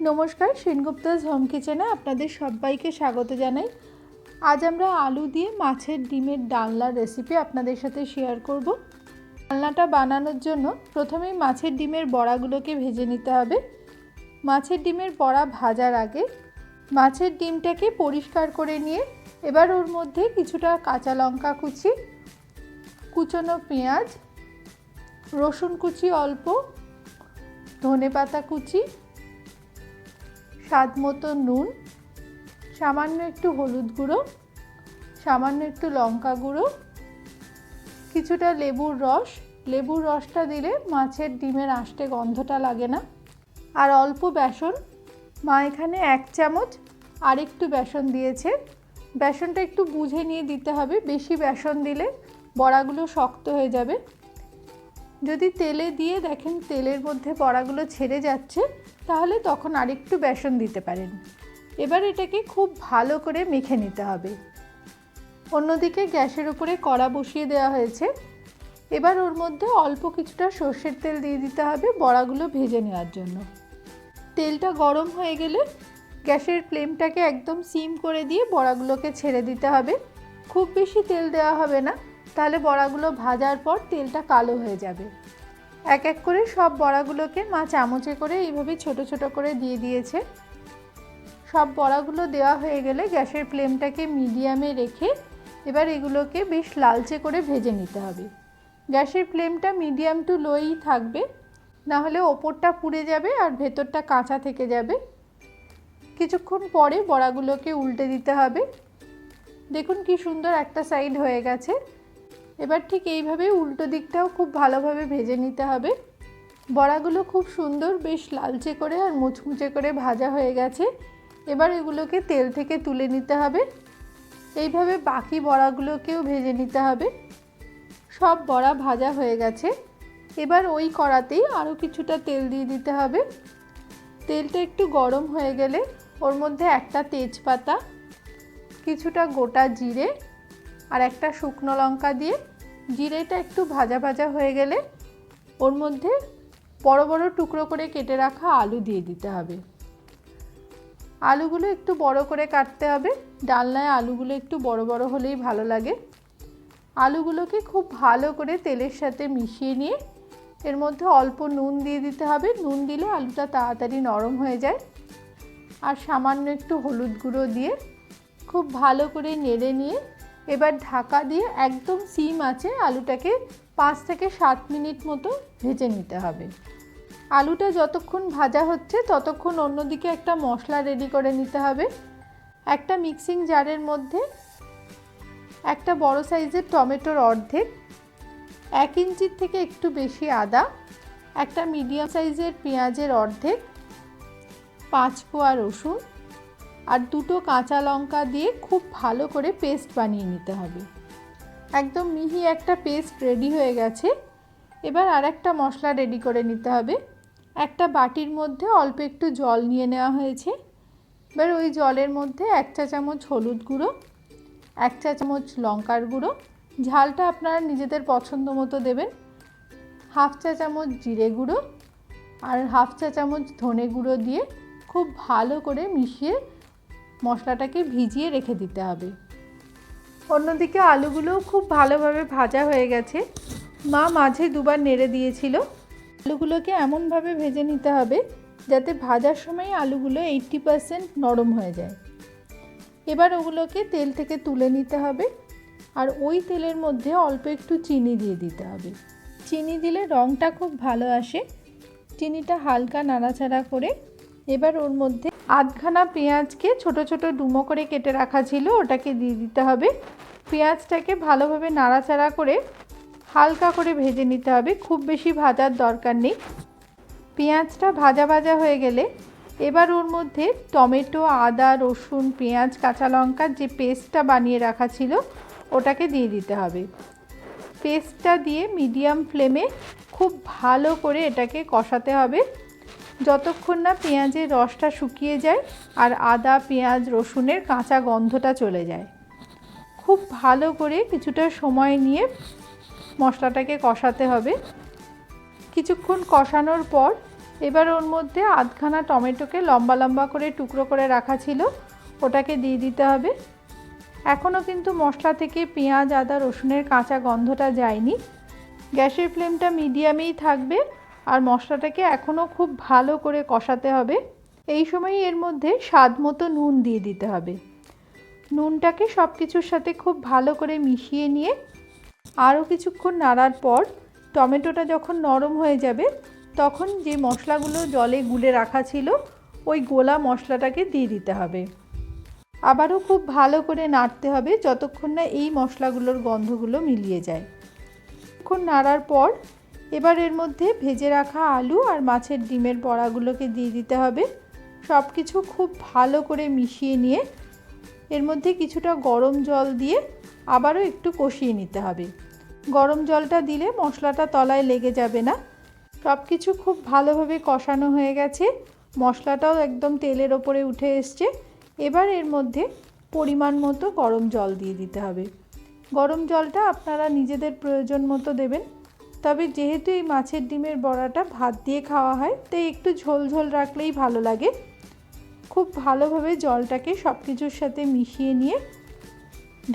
নমস্কার, সেনগুপ্তাস হোম কিচেনে আপনাদের সবাইকে স্বাগত জানাই। আজ আমরা আলু দিয়ে মাছের ডিমের ডালনার রেসিপি আপনাদের সাথে শেয়ার করব। ডালনাটা বানানোর জন্য প্রথমেই মাছের ডিমের বড়াগুলোকে ভেজে নিতে হবে। মাছের ডিমের বড়া ভাজার আগে মাছের ডিমটাকে পরিষ্কার করে নিয়ে এবার ওর মধ্যে কিছুটা কাঁচা লঙ্কা কুচি, কুচনো পেঁয়াজ, রসুন কুচি অল্প, ধনেপাতা কুচি, স্বাদ মতো নুন, সামান্য একটু হলুদ গুঁড়ো, সামান্য একটু লঙ্কা গুঁড়ো, কিছুটা লেবুর রস। লেবুর রসটা দিলে মাছের ডিমের আষ্টে গন্ধটা লাগে না। আর অল্প বেসন। মা এখানে 1 চামচ আর একটু বেসন দিয়েছে। বেসনটা একটু বুঝে নিয়ে দিতে হবে, বেশি বেসন দিলে বড়াগুলো শক্ত হয়ে যাবে। যদি তেলে দিয়ে দেখেন তেলের মধ্যে বড়াগুলো ছেড়ে যাচ্ছে, তাহলে তখন আরেকটু বেসন দিতে পারেন। এবার এটাকে খুব ভালো করে মেখে নিতে হবে। অন্যদিকে গ্যাসের উপরে কড়া বসিয়ে দেওয়া হয়েছে। এবার ওর মধ্যে অল্প কিছুটা সর্ষের তেল দিয়ে দিতে হবে বড়াগুলো ভেজে নেওয়ার জন্য। তেলটা গরম হয়ে গেলে গ্যাসের ফ্লেমটাকে একদম সিম করে দিয়ে বড়াগুলোকে ছেড়ে দিতে হবে। খুব বেশি তেল দেওয়া হবে না, তাহলে বড়াগুলো ভাজার পর তেলটা কালো হয়ে যাবে। এক এক করে সব বড়াগুলোকে মা চামচে করে এইভাবে ছোট ছোট করে দিয়ে দিয়েছে। সব বড়াগুলো দেওয়া হয়ে গেলে গ্যাসের ফ্লেমটাকে মিডিয়ামে রেখে এবার এগুলোকে বেশ লালচে করে ভেজে নিতে হবে। গ্যাসের ফ্লেমটা মিডিয়াম টু লোই থাকবে, না হলে ওপরটা পুড়ে যাবে আর ভেতরটা কাঁচা থেকে যাবে। কিছুক্ষণ পরে বড়াগুলোকে উল্টে দিতে হবে। দেখুন কি সুন্দর একটা সাইড হয়ে গেছে। এবার ঠিক এইভাবে উল্টো দিকটাও খুব ভালোভাবে ভেজে নিতে হবে। বড়াগুলো খুব সুন্দর বেশ লালচে করে আর মুচমুচে করে ভাজা হয়ে গেছে। এবার এগুলোকে তেল থেকে তুলে নিতে হবে। এইভাবে বাকি বড়াগুলোকেও ভেজে নিতে হবে। সব বড়া ভাজা হয়ে গেছে। এবার ওই কড়াতেই আরও কিছুটা তেল দিয়ে দিতে হবে। তেলটা একটু গরম হয়ে গেলে ওর মধ্যে একটা তেজপাতা, কিছুটা গোটা জিরে আর একটা শুকনো লঙ্কা দিয়ে জিরেটা একটু ভাজা ভাজা হয়ে গেলে ওর মধ্যে বড় বড় টুকরো করে কেটে রাখা আলু দিয়ে দিতে হবে। আলুগুলো একটু বড় করে কাটতে হবে। ডালনায় আলুগুলো একটু বড় বড় হলেই ভালো লাগে। আলুগুলোকে খুব ভালো করে তেলের সাথে মিশিয়ে নিয়ে এর মধ্যে অল্প নুন দিয়ে দিতে হবে। নুন দিলে আলুটা তাড়াতাড়ি নরম হয়ে যায়। আর সামান্য একটু হলুদ গুঁড়ো দিয়ে খুব ভালো করে নেড়ে নিয়ে এবার ঢাকা দিয়ে একদম সিম আঁচে আলুটাকে 5 থেকে 7 মিনিট মতো ভেজে নিতে হবে। আলুটা যতক্ষণ ভাজা হচ্ছে ততক্ষণ অন্যদিকে একটা মশলা রেডি করে নিতে হবে। একটা মিক্সিং জারের মধ্যে একটা বড় সাইজের টমেটোর অর্ধেক, 1 ইঞ্চির থেকে একটু বেশি আদা, একটা মিডিয়াম সাইজের পেঁয়াজের অর্ধেক, 5 কোয়া রসুন আর 2টো কাঁচা লঙ্কা দিয়ে খুব ভালো করে পেস্ট বানিয়ে নিতে হবে। একদম মিহি একটা পেস্ট রেডি হয়ে গেছে। এবার আর একটা মশলা রেডি করে নিতে হবে। একটা বাটির মধ্যে অল্প একটু জল নিয়ে নেওয়া হয়েছে। এবার ওই জলের মধ্যে 1 চা চামচ হলুদ গুঁড়ো, 1 চা চামচ লঙ্কার গুঁড়ো, ঝালটা আপনারা নিজেদের পছন্দ মতো দেবেন, 1/2 চা চামচ জিরে গুঁড়ো আর 1/2 চা চামচ ধনে গুঁড়ো দিয়ে খুব ভালো করে মিশিয়ে মশলাটাকে ভিজিয়ে রেখে দিতে হবে। অন্যদিকে আলুগুলোও খুব ভালোভাবে ভাজা হয়ে গেছে। মা মাঝে 2বার নেড়ে দিয়েছিল। আলুগুলোকে এমনভাবে ভেজে নিতে হবে যাতে ভাজার সময় আলুগুলো 80% নরম হয়ে যায়। এবার ওগুলোকে তেল থেকে তুলে নিতে হবে। আর ওই তেলের মধ্যে অল্প একটু চিনি দিয়ে দিতে হবে। চিনি দিলে রঙটা খুব ভালো আসে। চিনিটা হালকা নাড়াচাড়া করে এবার ওর মধ্যে আধখানা পেঁয়াজকে ছোট ছোট ডুমো করে কেটে রাখা ছিল, ওটাকে দিয়ে দিতে হবে। পেঁয়াজটাকে ভালোভাবে নাড়াচাড়া করে হালকা করে ভেজে নিতে হবে, খুব বেশি ভাজার দরকার নেই। পেঁয়াজটা ভাজা ভাজা হয়ে গেলে এবার ওর মধ্যে টমেটো, আদা, রসুন, পেঁয়াজ, কাঁচা লঙ্কার যে পেস্টটা বানিয়ে রাখা ছিল ওটাকে দিয়ে দিতে হবে। পেস্টটা দিয়ে মিডিয়াম ফ্লেমে খুব ভালো করে এটাকে কষাতে হবে যতক্ষণ না পেঁয়াজের রসটা শুকিয়ে যায় আর আদা, পেঁয়াজ, রসুনের কাঁচা গন্ধটা চলে যায়। খুব ভালো করে কিছুটা সময় নিয়ে মশলাটাকে কষাতে হবে। কিছুক্ষণ কষানোর পর এবার ওর মধ্যে আধখানা টমেটোকে লম্বা লম্বা করে টুকরো করে রাখা ছিল, ওটাকে দিয়ে দিতে হবে। এখনও কিন্তু মশলা থেকে পেঁয়াজ, আদা, রসুনের কাঁচা গন্ধটা যায়নি। গ্যাসের ফ্লেমটা মিডিয়ামেই থাকবে আর মশলাটাকে এখনও খুব ভালো করে কষাতে হবে। এই সময় এর মধ্যে স্বাদ মতো নুন দিয়ে দিতে হবে। নুনটাকে সব কিছুর সাথে খুব ভালো করে মিশিয়ে নিয়ে আরও কিছুক্ষণ নাড়ার পর টমেটোটা যখন নরম হয়ে যাবে তখন যে মশলাগুলো জলে গুলে রাখা ছিল ওই গোলা মশলাটাকে দিয়ে দিতে হবে। আবারও খুব ভালো করে নাড়তে হবে যতক্ষণ না এই মশলাগুলোর গন্ধগুলো মিলিয়ে যায়। কিছুক্ষণ নাড়ার পর এবার এর মধ্যে ভেজে রাখা আলু আর মাছের ডিমের বড়াগুলোকে দিয়ে দিতে হবে। সব কিছু খুব ভালো করে মিশিয়ে নিয়ে এর মধ্যে কিছুটা গরম জল দিয়ে আবারও একটু কষিয়ে নিতে হবে। গরম জলটা দিলে মশলাটা তলায় লেগে যাবে না। সব কিছু খুব ভালোভাবে কষানো হয়ে গেছে, মশলাটাও একদম তেলের ওপরে উঠে এসছে। এবার এর মধ্যে পরিমাণ মতো গরম জল দিয়ে দিতে হবে। গরম জলটা আপনারা নিজেদের প্রয়োজন মতো দেবেন। তবে যেহেতু এই মাছের ডিমের বড়াটা ভাত দিয়ে খাওয়া হয় তাই একটু ঝোল ঝোল রাখলেই ভালো লাগে। খুব ভালোভাবে জলটাকে সব কিছুর সাথে মিশিয়ে নিয়ে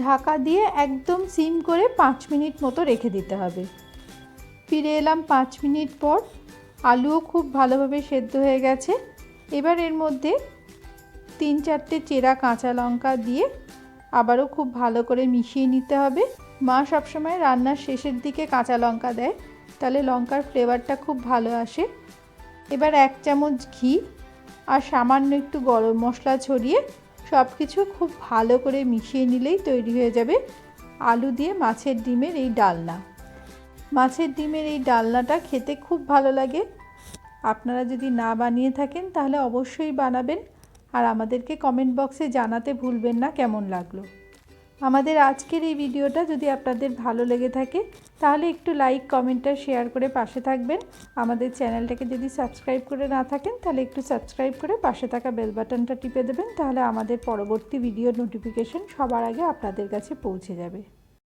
ঢাকা দিয়ে একদম সিম করে 5 মিনিট মতো রেখে দিতে হবে। ফিরে এলাম 5 মিনিট পর, আলুও খুব ভালোভাবে সেদ্ধ হয়ে গেছে। এবার এর মধ্যে 3-4টে চেরা কাঁচা লঙ্কা দিয়ে আবারও খুব ভালো করে মিশিয়ে নিতে হবে। মা সবসময় রান্নার শেষের দিকে কাঁচা লঙ্কা দেয়, তাহলে লঙ্কার ফ্লেভারটা খুব ভালো আসে। এবার 1 চামচ ঘি আর সামান্য একটু গরম মশলা ছড়িয়ে সব কিছু খুব ভালো করে মিশিয়ে নিলেই তৈরি হয়ে যাবে আলু দিয়ে মাছের ডিমের এই ডালনা। মাছের ডিমের এই ডালনাটা খেতে খুব ভালো লাগে। আপনারা যদি না বানিয়ে থাকেন তাহলে অবশ্যই বানাবেন আর আমাদেরকে কমেন্ট বক্সে জানাতে ভুলবেন না কেমন লাগলো। আমাদের আজকের এই ভিডিওটা যদি আপনাদের ভালো লেগে থাকে তাহলে একটু লাইক, কমেন্ট আর শেয়ার করে পাশে থাকবেন। আমাদের চ্যানেলটাকে যদি সাবস্ক্রাইব করে না থাকেন তাহলে একটু সাবস্ক্রাইব করে পাশে থাকা বেল বাটনটা টিপে দেবেন, তাহলে আমাদের পরবর্তী ভিডিওর নোটিফিকেশন সবার আগে আপনাদের কাছে পৌঁছে যাবে।